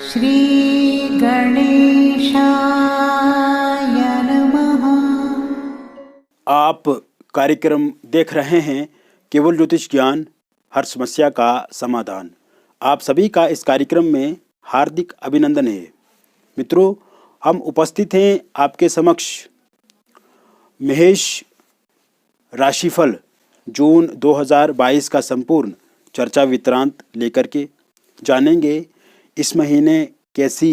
श्री गणेशाय नमः। आप कार्यक्रम देख रहे हैं केवल ज्योतिष ज्ञान, हर समस्या का समाधान। आप सभी का इस कार्यक्रम में हार्दिक अभिनंदन है। मित्रों, हम उपस्थित हैं आपके समक्ष मेष राशिफल जून 2022 का संपूर्ण चर्चा विवरांत लेकर के जानेंगे इस महीने कैसी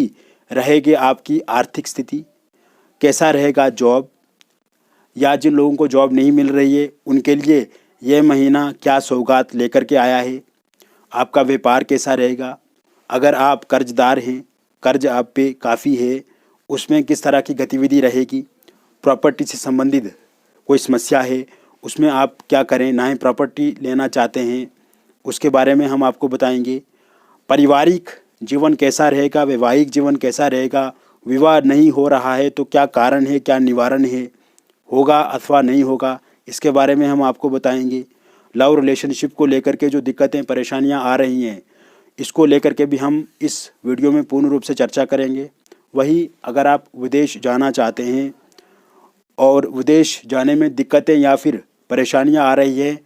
रहेगी आपकी आर्थिक स्थिति, कैसा रहेगा जॉब, या जिन लोगों को जॉब नहीं मिल रही है उनके लिए यह महीना क्या सौगात लेकर के आया है, आपका व्यापार कैसा रहेगा, अगर आप कर्जदार हैं, कर्ज आप पे काफ़ी है, उसमें किस तरह की गतिविधि रहेगी, प्रॉपर्टी से संबंधित कोई समस्या है उसमें आप क्या करें, नए प्रॉपर्टी लेना चाहते हैं उसके बारे में हम आपको बताएंगे। पारिवारिक जीवन कैसा रहेगा, वैवाहिक जीवन कैसा रहेगा, विवाह नहीं हो रहा है तो क्या कारण है, क्या निवारण है, होगा अथवा नहीं होगा, इसके बारे में हम आपको बताएंगे। लव रिलेशनशिप को लेकर के जो दिक्कतें परेशानियां आ रही हैं इसको लेकर के भी हम इस वीडियो में पूर्ण रूप से चर्चा करेंगे। वही अगर आप विदेश जाना चाहते हैं और विदेश जाने में दिक्कतें या फिर परेशानियां आ रही है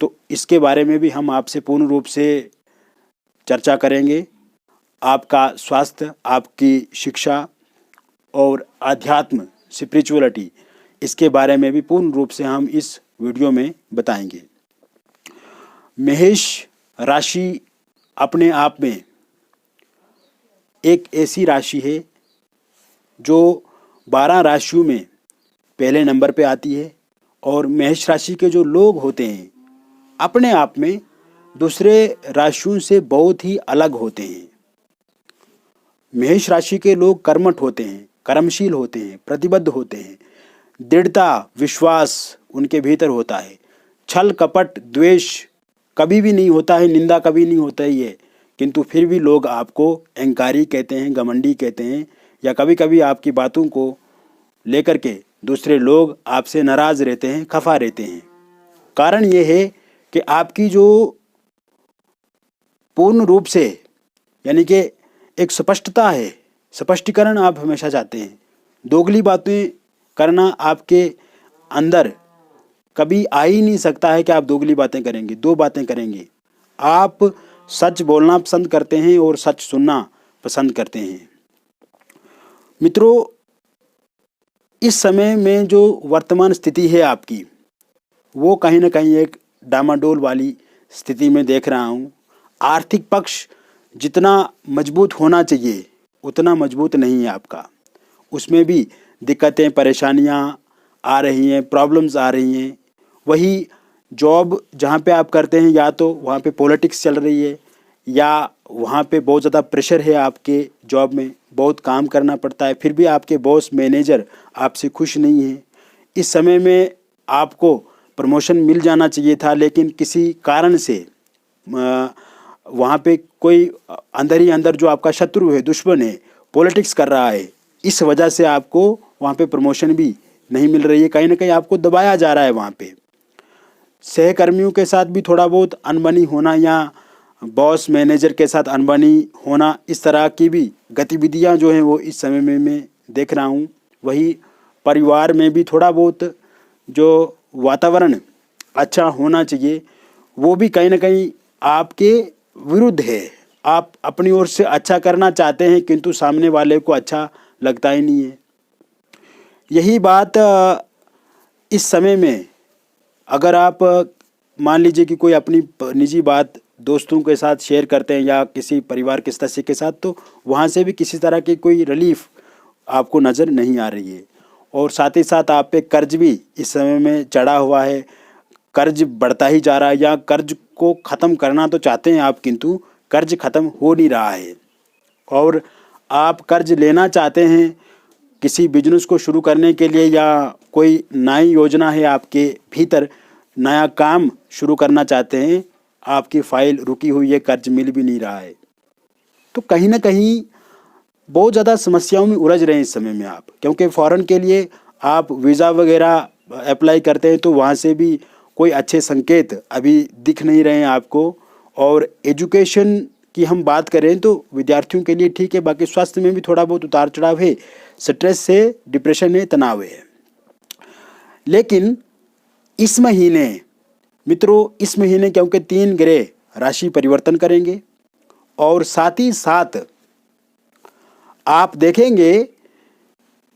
तो इसके बारे में भी हम आपसे पूर्ण रूप से चर्चा करेंगे। आपका स्वास्थ्य, आपकी शिक्षा और अध्यात्म स्पिरिचुअलिटी, इसके बारे में भी पूर्ण रूप से हम इस वीडियो में बताएंगे। मेष राशि अपने आप में एक ऐसी राशि है जो 12 राशियों में पहले नंबर पे आती है और मेष राशि के जो लोग होते हैं अपने आप में दूसरे राशियों से बहुत ही अलग होते हैं। मेष राशि के लोग कर्मठ होते हैं, कर्मशील होते हैं, प्रतिबद्ध होते हैं, दृढ़ता, विश्वास उनके भीतर होता है, छल कपट द्वेष कभी भी नहीं होता है, निंदा कभी नहीं होता ही है, किंतु फिर भी लोग आपको अहंकारी कहते हैं, घमंडी कहते हैं, या कभी कभी आपकी बातों को लेकर के दूसरे लोग आपसे नाराज रहते हैं, खफा रहते हैं। कारण ये है कि आपकी जो पूर्ण रूप से यानी कि एक स्पष्टता है, स्पष्टीकरण आप हमेशा चाहते हैं, दोगली बातें करना आपके अंदर कभी आ ही नहीं सकता है कि आप दोगली बातें करेंगे, दो बातें करेंगे। आप सच बोलना पसंद करते हैं और सच सुनना पसंद करते हैं। मित्रों, इस समय में जो वर्तमान स्थिति है आपकी वो कहीं ना कहीं एक डामाडोल वाली स्थिति में देख रहा हूँ। आर्थिक पक्ष जितना मजबूत होना चाहिए उतना मजबूत नहीं है आपका, उसमें भी दिक्कतें परेशानियाँ आ रही हैं, प्रॉब्लम्स आ रही हैं। वही जॉब जहाँ पे आप करते हैं या तो वहाँ पे पॉलिटिक्स चल रही है या वहाँ पे बहुत ज़्यादा प्रेशर है, आपके जॉब में बहुत काम करना पड़ता है, फिर भी आपके बॉस मैनेजर आपसे खुश नहीं है। इस समय में आपको प्रमोशन मिल जाना चाहिए था लेकिन किसी कारण से वहाँ पे कोई अंदर ही अंदर जो आपका शत्रु है, दुश्मन है, पॉलिटिक्स कर रहा है, इस वजह से आपको वहाँ पे प्रमोशन भी नहीं मिल रही है, कहीं ना कहीं आपको दबाया जा रहा है। वहाँ पे सहकर्मियों के साथ भी थोड़ा बहुत अनबनी होना या बॉस मैनेजर के साथ अनबनी होना, इस तरह की भी गतिविधियाँ जो हैं वो इस समय में मैं देख रहा हूँ। वही परिवार में भी थोड़ा बहुत जो वातावरण अच्छा होना चाहिए वो भी कहीं ना कहीं आपके विरुद्ध है। आप अपनी ओर से अच्छा करना चाहते हैं किंतु सामने वाले को अच्छा लगता ही नहीं है। यही बात इस समय में अगर आप मान लीजिए कि कोई अपनी निजी बात दोस्तों के साथ शेयर करते हैं या किसी परिवार के सदस्य के साथ, तो वहाँ से भी किसी तरह की कोई रिलीफ आपको नज़र नहीं आ रही है। और साथ ही साथ आप पे कर्ज भी इस समय में चढ़ा हुआ है, कर्ज बढ़ता ही जा रहा है, या कर्ज को ख़त्म करना तो चाहते हैं आप किंतु कर्ज ख़त्म हो नहीं रहा है। और आप कर्ज लेना चाहते हैं किसी बिजनेस को शुरू करने के लिए या कोई नई योजना है आपके भीतर, नया काम शुरू करना चाहते हैं, आपकी फाइल रुकी हुई है, कर्ज मिल भी नहीं रहा है। तो कहीं ना कहीं बहुत ज़्यादा समस्याओं में उलझ रहे हैं इस समय में आप, क्योंकि फ़ॉरेन के लिए आप वीज़ा वगैरह अप्लाई करते हैं तो वहाँ से भी कोई अच्छे संकेत अभी दिख नहीं रहे हैं आपको। और एजुकेशन की हम बात करें तो विद्यार्थियों के लिए ठीक है, बाकी स्वास्थ्य में भी थोड़ा बहुत उतार चढ़ाव है, स्ट्रेस है, डिप्रेशन है, तनाव है। लेकिन इस महीने मित्रों, इस महीने क्योंकि 3 ग्रह राशि परिवर्तन करेंगे और साथ ही साथ आप देखेंगे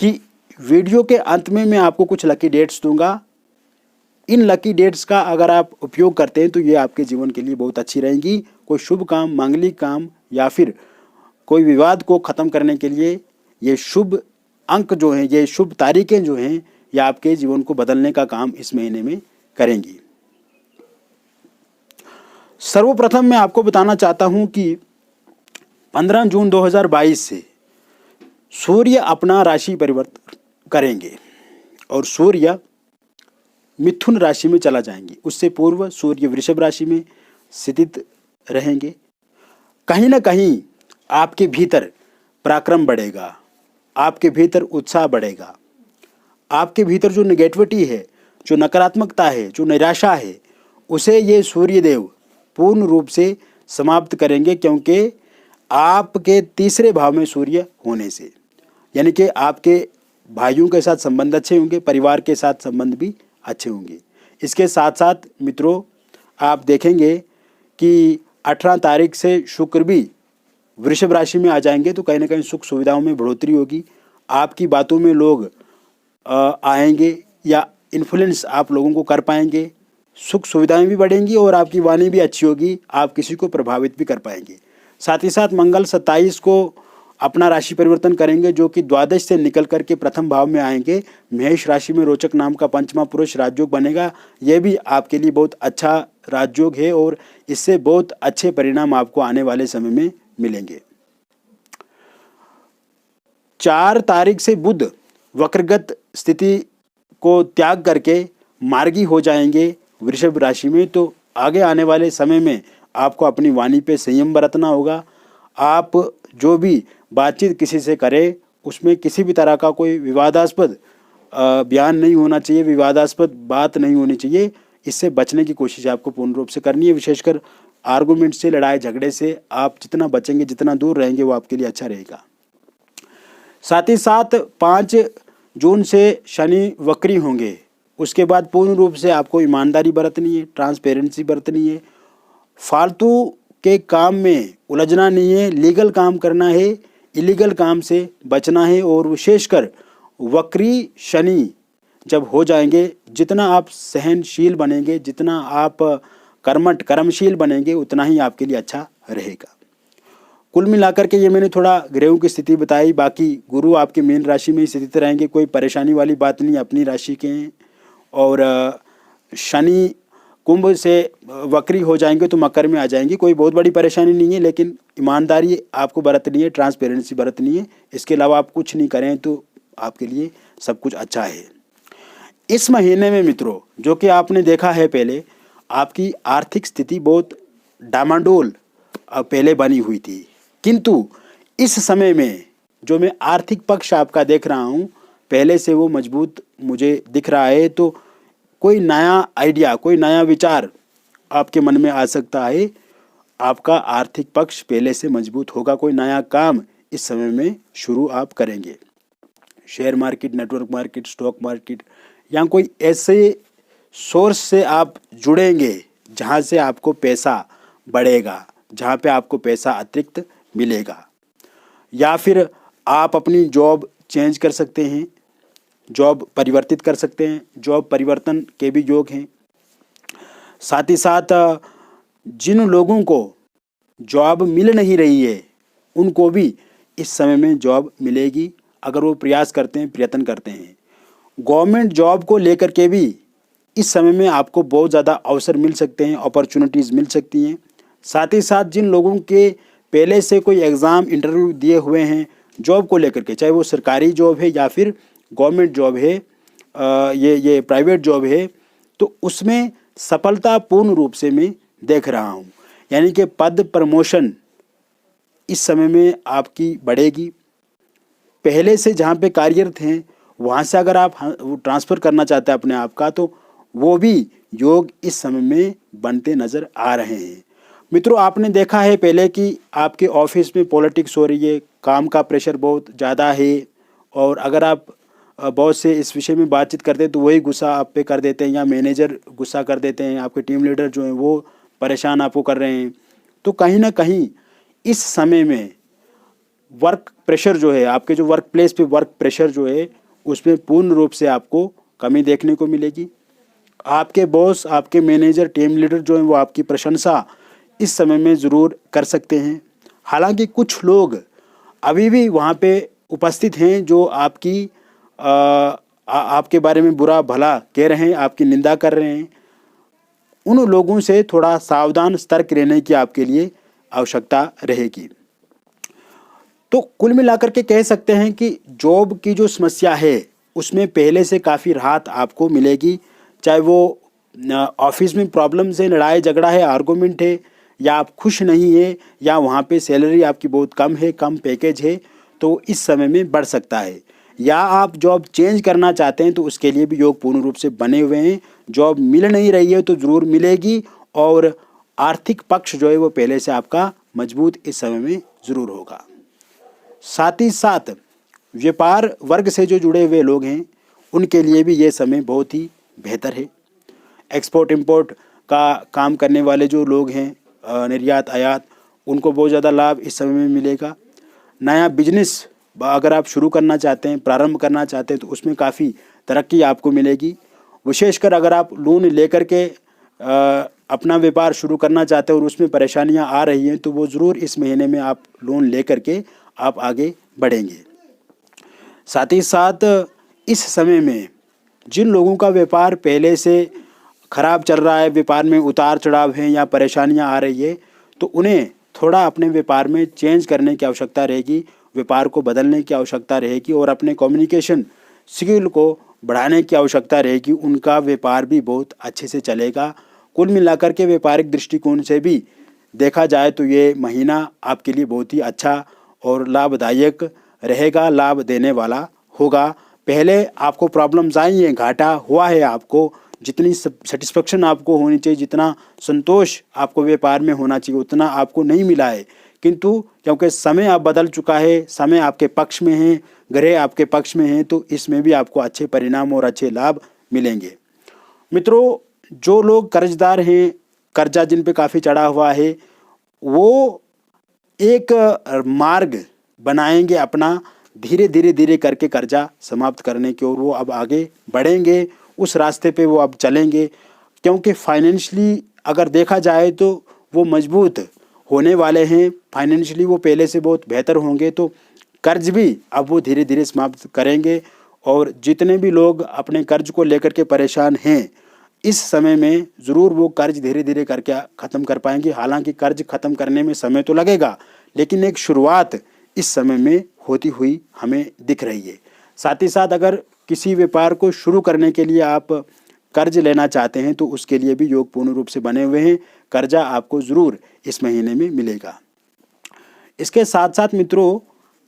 कि वीडियो के अंत में मैं आपको कुछ लकी डेट्स दूंगा। इन लकी डेट्स का अगर आप उपयोग करते हैं तो ये आपके जीवन के लिए बहुत अच्छी रहेंगी। कोई शुभ काम, मांगलिक काम या फिर कोई विवाद को ख़त्म करने के लिए ये शुभ अंक जो हैं, ये शुभ तारीखें जो हैं, ये आपके जीवन को बदलने का काम इस महीने में करेंगी। सर्वप्रथम मैं आपको बताना चाहता हूं कि 15 जून 2022 से सूर्य अपना राशि परिवर्तन करेंगे और सूर्य मिथुन राशि में चला जाएंगे। उससे पूर्व सूर्य वृषभ राशि में स्थित रहेंगे। कहीं ना कहीं आपके भीतर पराक्रम बढ़ेगा, आपके भीतर उत्साह बढ़ेगा, आपके भीतर जो नेगेटिविटी है, जो नकारात्मकता है, जो निराशा है, उसे ये सूर्यदेव पूर्ण रूप से समाप्त करेंगे, क्योंकि आपके तीसरे भाव में सूर्य होने से, यानी कि आपके भाइयों के साथ संबंध अच्छे होंगे, परिवार के साथ संबंध भी अच्छे होंगे। इसके साथ साथ मित्रों, आप देखेंगे कि 18 तारीख से शुक्र भी वृषभ राशि में आ जाएंगे, तो कहीं ना कहीं सुख सुविधाओं में बढ़ोतरी होगी। आपकी बातों में लोग आएंगे या इन्फ्लुएंस आप लोगों को कर पाएंगे, सुख सुविधाएं भी बढ़ेंगी और आपकी वाणी भी अच्छी होगी, आप किसी को प्रभावित भी कर पाएंगे। साथ ही साथ मंगल 27 को अपना राशि परिवर्तन करेंगे, जो कि द्वादश से निकल करके प्रथम भाव में आएंगे। मेष राशि में रोचक नाम का पंचमा पुरुष राजयोग बनेगा। यह भी आपके लिए बहुत अच्छा राजयोग है और इससे बहुत अच्छे परिणाम आपको आने वाले समय में मिलेंगे। 4 तारीख से बुध वक्रगत स्थिति को त्याग करके मार्गी हो जाएंगे वृषभ राशि में, तो आगे आने वाले समय में आपको अपनी वाणी पे संयम बरतना होगा। आप जो भी बातचीत किसी से करें उसमें किसी भी तरह का कोई विवादास्पद बयान नहीं होना चाहिए, विवादास्पद बात नहीं होनी चाहिए। इससे बचने की कोशिश आपको पूर्ण रूप से करनी है। विशेषकर आर्गुमेंट से, लड़ाई झगड़े से आप जितना बचेंगे, जितना दूर रहेंगे, वो आपके लिए अच्छा रहेगा। साथ ही साथ 5 जून से शनि वक्री होंगे। उसके बाद पूर्ण रूप से आपको ईमानदारी बरतनी है, ट्रांसपेरेंसी बरतनी है, फालतू के काम में उलझना नहीं है, लीगल काम करना है, इलीगल काम से बचना है। और विशेषकर वक्री शनि जब हो जाएंगे, जितना आप सहनशील बनेंगे, जितना आप कर्मठ कर्मशील बनेंगे, उतना ही आपके लिए अच्छा रहेगा। कुल मिलाकर के ये मैंने थोड़ा ग्रहों की स्थिति बताई। बाकी गुरु आपके मीन राशि में ही स्थित रहेंगे, कोई परेशानी वाली बात नहीं, अपनी राशि के हैं। और शनि कुंभ से वक्री हो जाएंगे तो मकर में आ जाएंगे, कोई बहुत बड़ी परेशानी नहीं है, लेकिन ईमानदारी आपको बरतनी है, ट्रांसपेरेंसी बरतनी है। इसके अलावा आप कुछ नहीं करें तो आपके लिए सब कुछ अच्छा है। इस महीने में मित्रों, जो कि आपने देखा है पहले, आपकी आर्थिक स्थिति बहुत डामाडोल पहले बनी हुई थी, किंतु इस समय में जो मैं आर्थिक पक्ष आपका देख रहा हूँ, पहले से वो मजबूत मुझे दिख रहा है। तो कोई नया आइडिया, कोई नया विचार आपके मन में आ सकता है। आपका आर्थिक पक्ष पहले से मजबूत होगा, कोई नया काम इस समय में शुरू आप करेंगे। Share market, network market, stock market या कोई ऐसे सोर्स से आप जुड़ेंगे जहां से आपको पैसा बढ़ेगा, जहां पे आपको पैसा अतिरिक्त मिलेगा। या फिर आप अपनी जॉब चेंज कर सकते हैं, जॉब परिवर्तित कर सकते हैं, जॉब परिवर्तन के भी योग हैं। साथ ही साथ जिन लोगों को जॉब मिल नहीं रही है, उनको भी इस समय में जॉब मिलेगी, अगर वो प्रयास करते हैं, प्रयत्न करते हैं। गवर्नमेंट जॉब को लेकर के भी इस समय में आपको बहुत ज़्यादा अवसर मिल सकते हैं, अपॉर्चुनिटीज़ मिल सकती हैं। साथ ही साथ जिन लोगों के पहले से कोई एग्ज़ाम, इंटरव्यू दिए हुए हैं जॉब को लेकर के, चाहे वो सरकारी जॉब है या फिर गवर्नमेंट जॉब है, ये प्राइवेट जॉब है, तो उसमें सफलता पूर्ण रूप से मैं देख रहा हूँ। यानी कि पद प्रमोशन इस समय में आपकी बढ़ेगी। पहले से जहाँ पे कार्यरत हैं वहाँ से अगर आप ट्रांसफ़र करना चाहते हैं अपने आप का, तो वो भी योग इस समय में बनते नज़र आ रहे हैं। मित्रों, आपने देखा है पहले कि आपके ऑफिस में पॉलिटिक्स हो रही है, काम का प्रेशर बहुत ज़्यादा है, और अगर आप बॉस से इस विषय में बातचीत करते हैं तो वही गुस्सा आप पे कर देते हैं, या मैनेजर गुस्सा कर देते हैं, आपके टीम लीडर जो हैं वो परेशान आपको कर रहे हैं। तो कहीं ना कहीं इस समय में वर्क प्रेशर जो है, आपके जो वर्क प्लेस पे वर्क प्रेशर जो है, उसमें पूर्ण रूप से आपको कमी देखने को मिलेगी। आपके बॉस, आपके मैनेजर, टीम लीडर जो हैं वो आपकी प्रशंसा इस समय में ज़रूर कर सकते हैं। हालांकि कुछ लोग अभी भी वहाँ पे उपस्थित हैं जो आपके बारे में बुरा भला कह रहे हैं, आपकी निंदा कर रहे हैं। उन लोगों से थोड़ा सावधान, सतर्क रहने की आपके लिए आवश्यकता रहेगी। तो कुल मिलाकर के कह सकते हैं कि जॉब की जो समस्या है उसमें पहले से काफ़ी राहत आपको मिलेगी। चाहे वो ऑफिस में प्रॉब्लम्स है, लड़ाई झगड़ा है, आर्गूमेंट है, या आप खुश नहीं है, या वहाँ पे सैलरी आपकी बहुत कम है, कम पैकेज है, तो इस समय में बढ़ सकता है। या आप जॉब चेंज करना चाहते हैं तो उसके लिए भी योग पूर्ण रूप से बने हुए हैं। जॉब मिल नहीं रही है तो ज़रूर मिलेगी, और आर्थिक पक्ष जो है वो पहले से आपका मजबूत इस समय में ज़रूर होगा। साथ ही साथ व्यापार वर्ग से जो जुड़े हुए लोग हैं उनके लिए भी ये समय बहुत ही बेहतर है। एक्सपोर्ट इंपोर्ट का काम करने वाले जो लोग हैं, निर्यात आयात, उनको बहुत ज़्यादा लाभ इस समय में मिलेगा। नया बिजनेस अगर आप शुरू करना चाहते हैं, प्रारंभ करना चाहते हैं, तो उसमें काफ़ी तरक्की आपको मिलेगी। विशेषकर अगर आप लोन लेकर के अपना व्यापार शुरू करना चाहते हैं और उसमें परेशानियां आ रही हैं, तो वो ज़रूर इस महीने में आप लोन लेकर के आप आगे बढ़ेंगे। साथ ही साथ इस समय में जिन लोगों का व्यापार पहले से खराब चल रहा है, व्यापार में उतार चढ़ाव हैं या परेशानियां आ रही है, तो उन्हें थोड़ा अपने व्यापार में चेंज करने की आवश्यकता रहेगी, व्यापार को बदलने की आवश्यकता रहेगी, और अपने कम्युनिकेशन स्किल को बढ़ाने की आवश्यकता रहेगी। उनका व्यापार भी बहुत अच्छे से चलेगा। कुल मिलाकर के व्यापारिक दृष्टिकोण से भी देखा जाए तो ये महीना आपके लिए बहुत ही अच्छा और लाभदायक रहेगा, लाभ देने वाला होगा। पहले आपको प्रॉब्लम्स आई हैं, घाटा हुआ है आपको, जितनी सेटिस्फेक्शन आपको होनी चाहिए, जितना संतोष आपको व्यापार में होना चाहिए, उतना आपको नहीं मिला है। किंतु क्योंकि समय अब बदल चुका है, समय आपके पक्ष में है, ग्रह आपके पक्ष में है, तो इसमें भी आपको अच्छे परिणाम और अच्छे लाभ मिलेंगे। मित्रों, जो लोग कर्जदार हैं, कर्जा जिन पे काफ़ी चढ़ा हुआ है, वो एक मार्ग बनाएंगे अपना, धीरे धीरे धीरे करके कर्जा समाप्त करने की ओर वो अब आगे बढ़ेंगे, उस रास्ते पे वो अब चलेंगे। क्योंकि फाइनेंशियली अगर देखा जाए तो वो मजबूत होने वाले हैं, फाइनेंशियली वो पहले से बहुत बेहतर होंगे, तो कर्ज भी अब वो धीरे धीरे समाप्त करेंगे। और जितने भी लोग अपने कर्ज को लेकर के परेशान हैं, इस समय में ज़रूर वो कर्ज धीरे धीरे करके ख़त्म कर पाएंगे। हालांकि कर्ज ख़त्म करने में समय तो लगेगा, लेकिन एक शुरुआत इस समय में होती हुई हमें दिख रही है। साथ ही साथ अगर किसी व्यापार को शुरू करने के लिए आप कर्ज लेना चाहते हैं तो उसके लिए भी योग पूर्ण रूप से बने हुए हैं, कर्जा आपको ज़रूर इस महीने में मिलेगा। इसके साथ साथ मित्रों,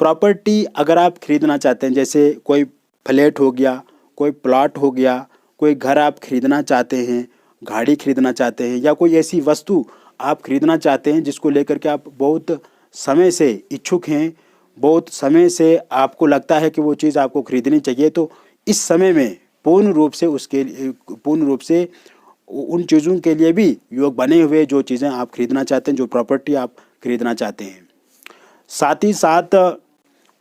प्रॉपर्टी अगर आप खरीदना चाहते हैं, जैसे कोई फ्लैट हो गया, कोई प्लॉट हो गया, कोई घर आप खरीदना चाहते हैं, गाड़ी खरीदना चाहते हैं, या कोई ऐसी वस्तु आप खरीदना चाहते हैं जिसको लेकर के आप बहुत समय से इच्छुक हैं, बहुत समय से आपको लगता है कि वो चीज़ आपको खरीदनी चाहिए, तो इस समय में पूर्ण रूप से उन चीज़ों के लिए भी योग बने हुए, जो चीज़ें आप खरीदना चाहते हैं, जो प्रॉपर्टी आप खरीदना चाहते हैं। साथ ही साथ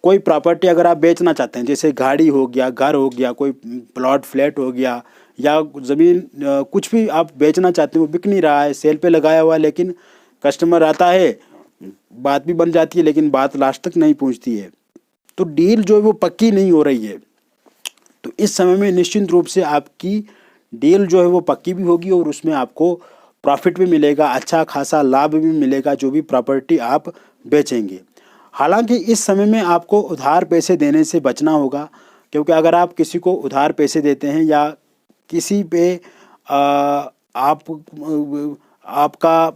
कोई प्रॉपर्टी अगर आप बेचना चाहते हैं, जैसे गाड़ी हो गया, घर हो गया, कोई प्लॉट फ्लैट हो गया, या ज़मीन, कुछ भी आप बेचना चाहते हैं, वो बिक नहीं रहा है, सेल पे लगाया हुआ है, लेकिन कस्टमर आता है, बात भी बन जाती है, लेकिन बात लास्ट तक नहीं पहुंचती है, तो डील जो है वो पक्की नहीं हो रही है। तो इस समय में निश्चिंत रूप से आपकी डील जो है वो पक्की भी होगी और उसमें आपको प्रॉफिट भी मिलेगा, अच्छा खासा लाभ भी मिलेगा, जो भी प्रॉपर्टी आप बेचेंगे। हालांकि इस समय में आपको उधार पैसे देने से बचना होगा, क्योंकि अगर आप किसी को उधार पैसे देते हैं या किसी पे आपका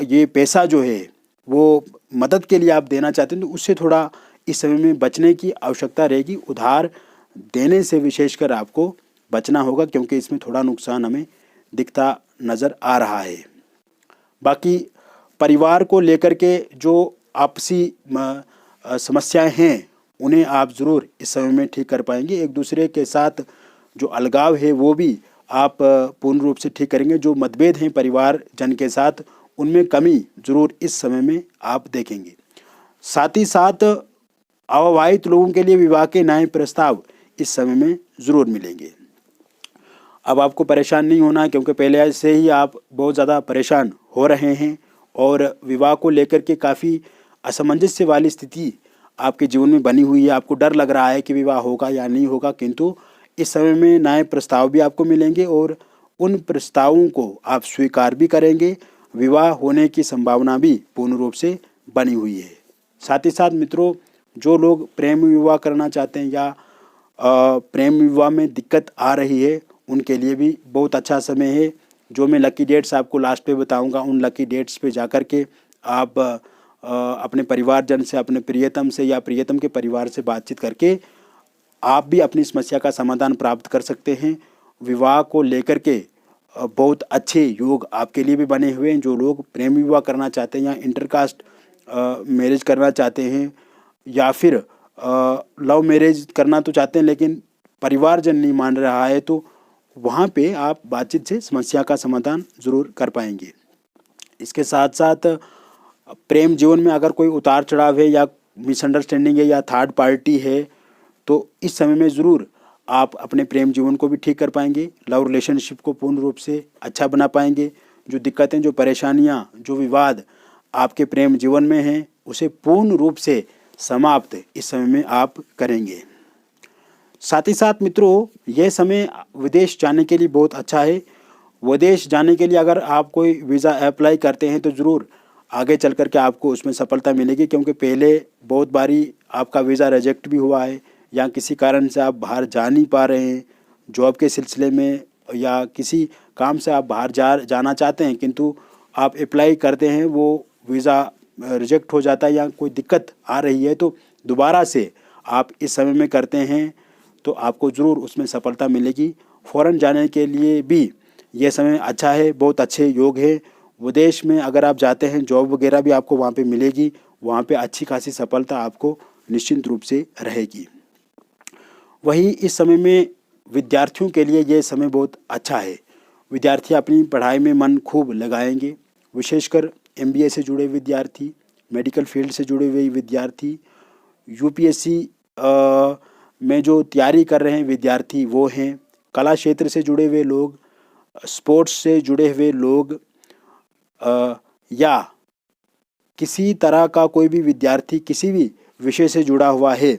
ये पैसा जो है वो मदद के लिए आप देना चाहते हैं, तो उससे थोड़ा इस समय में बचने की आवश्यकता रहेगी। उधार देने से विशेषकर आपको बचना होगा, क्योंकि इसमें थोड़ा नुकसान हमें दिखता नज़र आ रहा है। बाकी परिवार को लेकर के जो आपसी समस्याएं हैं उन्हें आप ज़रूर इस समय में ठीक कर पाएंगे। एक दूसरे के साथ जो अलगाव है वो भी आप पूर्ण रूप से ठीक करेंगे। जो मतभेद हैं परिवार जन के साथ उनमें कमी ज़रूर इस समय में आप देखेंगे। साथ ही साथ अविवाहित लोगों के लिए विवाह के नए प्रस्ताव इस समय में ज़रूर मिलेंगे। अब आपको परेशान नहीं होना, क्योंकि पहले से ही आप बहुत ज़्यादा परेशान हो रहे हैं और विवाह को लेकर के काफ़ी असमंजस्य वाली स्थिति आपके जीवन में बनी हुई है। आपको डर लग रहा है कि विवाह होगा या नहीं होगा, किंतु इस समय में नए प्रस्ताव भी आपको मिलेंगे और उन प्रस्तावों को आप स्वीकार भी करेंगे। विवाह होने की संभावना भी पूर्ण रूप से बनी हुई है। साथ ही साथ मित्रों, जो लोग प्रेम विवाह करना चाहते हैं या प्रेम विवाह में दिक्कत आ रही है उनके लिए भी बहुत अच्छा समय है। जो मैं लकी डेट्स आपको लास्ट पे बताऊंगा, उन लकी डेट्स पे जाकर के आप अपने परिवारजन से, अपने प्रियतम से या प्रियतम के परिवार से बातचीत करके आप भी अपनी समस्या का समाधान प्राप्त कर सकते हैं। विवाह को लेकर के बहुत अच्छे योग आपके लिए भी बने हुए हैं। जो लोग प्रेम विवाह करना चाहते हैं या इंटरकास्ट मैरिज करना चाहते हैं या फिर लव मैरिज करना तो चाहते हैं लेकिन परिवारजन नहीं मान रहा है, तो वहाँ पे आप बातचीत से समस्या का समाधान ज़रूर कर पाएंगे। इसके साथ साथ प्रेम जीवन में अगर कोई उतार चढ़ाव है या मिसअंडरस्टैंडिंग है या थर्ड पार्टी है, तो इस समय में ज़रूर आप अपने प्रेम जीवन को भी ठीक कर पाएंगे। लव रिलेशनशिप को पूर्ण रूप से अच्छा बना पाएंगे। जो दिक्कतें, जो परेशानियाँ, जो विवाद आपके प्रेम जीवन में हैं उसे पूर्ण रूप से समाप्त इस समय में आप करेंगे। साथ ही साथ मित्रों, यह समय विदेश जाने के लिए बहुत अच्छा है। विदेश जाने के लिए अगर आप कोई वीज़ा अप्लाई करते हैं तो ज़रूर आगे चल कर के आपको उसमें सफलता मिलेगी, क्योंकि पहले बहुत बारी आपका वीज़ा रिजेक्ट भी हुआ है या किसी कारण से आप बाहर जा नहीं पा रहे हैं, जॉब के सिलसिले में या किसी काम से आप बाहर जाना चाहते हैं किंतु आप अप्लाई करते हैं, वो वीज़ा रिजेक्ट हो जाता है या कोई दिक्कत आ रही है, तो दोबारा से आप इस समय में करते हैं तो आपको ज़रूर उसमें सफलता मिलेगी। फ़ौरन जाने के लिए भी यह समय अच्छा है, बहुत अच्छे योग है। विदेश में अगर आप जाते हैं जॉब वगैरह भी आपको वहाँ पे मिलेगी, वहाँ पे अच्छी खासी सफलता आपको निश्चित रूप से रहेगी। वहीं इस समय में विद्यार्थियों के लिए यह समय बहुत अच्छा है। विद्यार्थी अपनी पढ़ाई में मन खूब लगाएंगे, विशेषकर MBA से जुड़े विद्यार्थी, मेडिकल फील्ड से जुड़े हुए विद्यार्थी, UPSC में जो तैयारी कर रहे हैं विद्यार्थी वो हैं, कला क्षेत्र से जुड़े हुए लोग, स्पोर्ट्स से जुड़े हुए लोग या किसी तरह का कोई भी विद्यार्थी किसी भी विषय से जुड़ा हुआ है,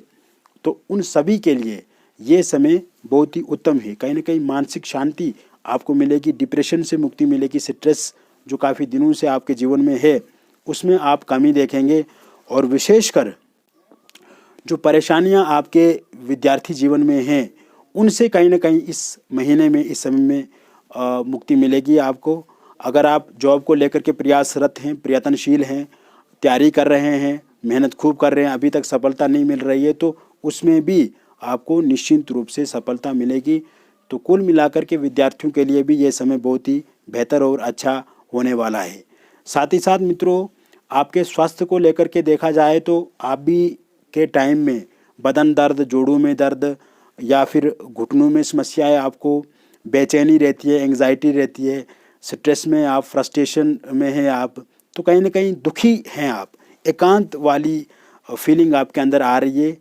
तो उन सभी के लिए ये समय बहुत ही उत्तम है। कहीं ना कहीं मानसिक शांति आपको मिलेगी, डिप्रेशन से मुक्ति मिलेगी, स्ट्रेस जो काफ़ी दिनों से आपके जीवन में है उसमें आप कमी देखेंगे और विशेषकर जो परेशानियां आपके विद्यार्थी जीवन में हैं उनसे कहीं ना कहीं इस महीने में, इस समय में मुक्ति मिलेगी आपको। अगर आप जॉब को लेकर के प्रयासरत हैं, प्रयत्नशील हैं, तैयारी कर रहे हैं, मेहनत खूब कर रहे हैं, अभी तक सफलता नहीं मिल रही है, तो उसमें भी आपको निश्चित रूप से सफलता मिलेगी। तो कुल मिलाकर के विद्यार्थियों के लिए भी ये समय बहुत ही बेहतर और अच्छा होने वाला है। साथ ही साथ मित्रों, आपके स्वास्थ्य को लेकर के देखा जाए तो आप भी के टाइम में बदन दर्द, जोड़ों में दर्द या फिर घुटनों में समस्याएं, आपको बेचैनी रहती है, एंग्जाइटी रहती है, स्ट्रेस में आप, फ्रस्ट्रेशन में हैं आप, तो कहीं ना कहीं दुखी हैं आप, एकांत वाली फीलिंग आपके अंदर आ रही है,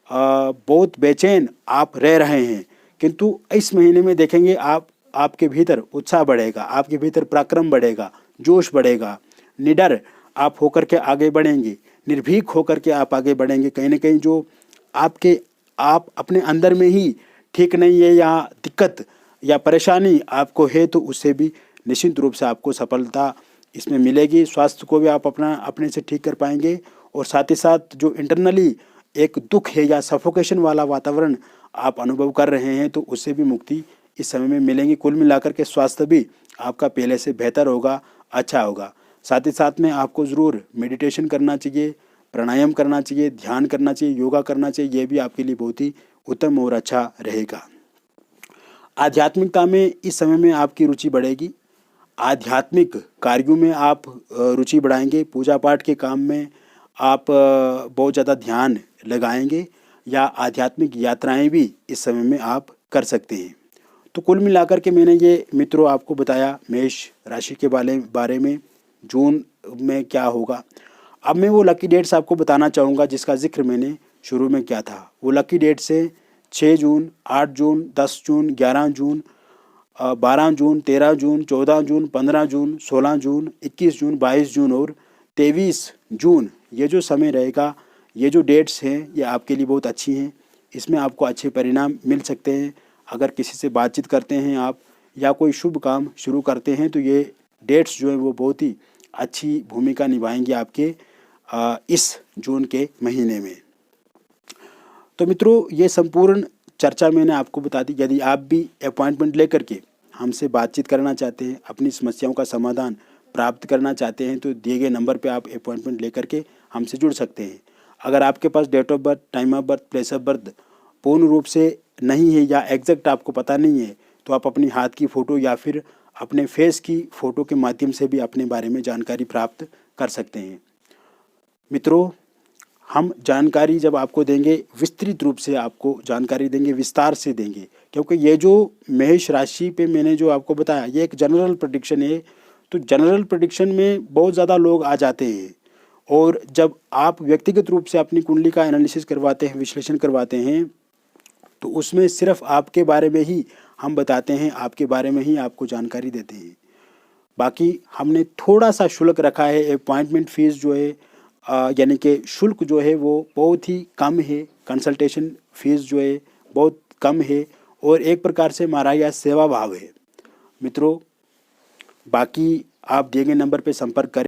बहुत बेचैन आप रह रहे हैं। किंतु इस महीने में देखेंगे आपके भीतर उत्साह बढ़ेगा, आपके भीतर पराक्रम बढ़ेगा, जोश बढ़ेगा, निडर आप होकर के आगे बढ़ेंगे, निर्भीक होकर के आप आगे बढ़ेंगे। कहीं ना कहीं जो आप अपने अंदर में ही ठीक नहीं है या दिक्कत या परेशानी आपको है, तो उससे भी निश्चित रूप से आपको सफलता इसमें मिलेगी। स्वास्थ्य को भी आप अपने से ठीक कर पाएंगे और साथ ही साथ जो इंटरनली एक दुख है या सफोकेशन वाला वातावरण आप अनुभव कर रहे हैं, तो उससे भी मुक्ति इस समय में मिलेंगी। कुल मिलाकर के स्वास्थ्य भी आपका पहले से बेहतर होगा, अच्छा होगा। साथ ही साथ में आपको ज़रूर मेडिटेशन करना चाहिए, प्राणायाम करना चाहिए, ध्यान करना चाहिए, योगा करना चाहिए। ये भी आपके लिए बहुत ही उत्तम और अच्छा रहेगा। आध्यात्मिकता में इस समय में आपकी रुचि बढ़ेगी। आध्यात्मिक कार्यों में आप रुचि बढ़ाएंगे, पूजा पाठ के काम में आप बहुत ज़्यादा ध्यान लगाएंगे, या आध्यात्मिक यात्राएं भी इस समय में आप कर सकते हैं। तो कुल मिलाकर के मैंने ये मित्रों आपको बताया मेष राशि के बारे में जून में क्या होगा। अब मैं वो लकी डेट्स आपको बताना चाहूँगा जिसका जिक्र मैंने शुरू में किया था। वो लकी डेट्स है 6 जून, 8 जून, 10 जून, 11 जून, 12 जून, 13 जून, 14 जून, 15 जून, 16 जून, 21 जून, 22 जून और 23 जून। ये जो समय रहेगा, ये जो डेट्स हैं, ये आपके लिए बहुत अच्छी हैं। इसमें आपको अच्छे परिणाम मिल सकते हैं। अगर किसी से बातचीत करते हैं आप या कोई शुभ काम शुरू करते हैं तो ये डेट्स जो है वो बहुत ही अच्छी भूमिका निभाएंगे आपके इस जून के महीने में। तो मित्रों, ये संपूर्ण चर्चा मैंने आपको बता दी। यदि आप भी अपॉइंटमेंट लेकर के हमसे बातचीत करना चाहते हैं, अपनी समस्याओं का समाधान प्राप्त करना चाहते हैं, तो दिए गए नंबर पे आप अपॉइंटमेंट लेकर के हमसे जुड़ सकते हैं। अगर आपके पास date of birth, time of birth, place of birth पूर्ण रूप से नहीं है या एग्जैक्ट आपको पता नहीं है, तो आप अपनी हाथ की फ़ोटो या फिर अपने फेस की फ़ोटो के माध्यम से भी अपने बारे में जानकारी प्राप्त कर सकते हैं। मित्रों, हम जानकारी जब आपको देंगे, विस्तृत रूप से आपको जानकारी देंगे, विस्तार से देंगे, क्योंकि ये जो मेष राशि पे मैंने जो आपको बताया ये एक जनरल प्रेडिक्शन है। तो जनरल प्रेडिक्शन में बहुत ज़्यादा लोग आ जाते हैं, और जब आप व्यक्तिगत रूप से अपनी कुंडली का एनालिसिस करवाते हैं, विश्लेषण करवाते हैं, तो उसमें सिर्फ आपके बारे में ही हम बताते हैं, आपके बारे में ही आपको जानकारी देते हैं। बाकी हमने थोड़ा सा शुल्क रखा है, अपॉइंटमेंट फ़ीस जो है यानी कि शुल्क जो है वो बहुत ही कम है, कंसल्टेशन फ़ीस जो है बहुत कम है, और एक प्रकार से हमारा यह सेवा भाव है। मित्रों, बाकी आप दिए गए नंबर पर संपर्क करें।